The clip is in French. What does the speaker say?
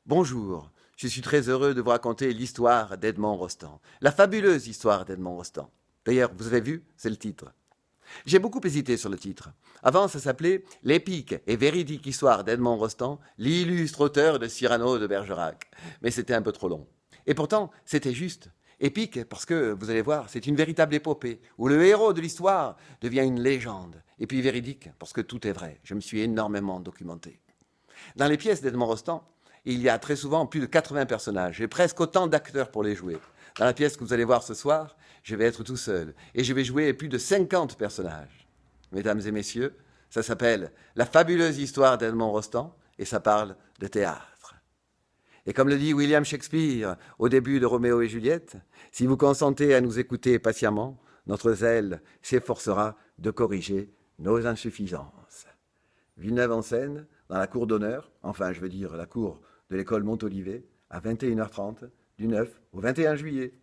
Bonjour, je suis très heureux de vous raconter l'histoire d'Edmond Rostand, la fabuleuse histoire d'Edmond Rostand. D'ailleurs, vous avez vu, c'est le titre. J'ai beaucoup hésité sur le titre. Avant, ça s'appelait L'épique et véridique histoire d'Edmond Rostand, l'illustre auteur de Cyrano de Bergerac. Mais c'était un peu trop long. Et pourtant, c'était juste. Épique parce que, vous allez voir, c'est une véritable épopée, où le héros de l'histoire devient une légende. Et puis véridique, parce que tout est vrai. Je me suis énormément documenté. Dans les pièces d'Edmond Rostand, il y a très souvent plus de 80 personnages et presque autant d'acteurs pour les jouer. Dans la pièce que vous allez voir ce soir, je vais être tout seul et je vais jouer plus de 50 personnages. Mesdames et messieurs, ça s'appelle La fabuleuse histoire d'Edmond Rostand et ça parle de théâtre. Et comme le dit William Shakespeare au début de Roméo et Juliette, si vous consentez à nous écouter patiemment, notre zèle s'efforcera de corriger nos insuffisances. Villeneuve-en-Seine, dans la cour d'honneur, enfin je veux dire la cour de l'école Montolivet, à 21h30, du 9 au 21 juillet.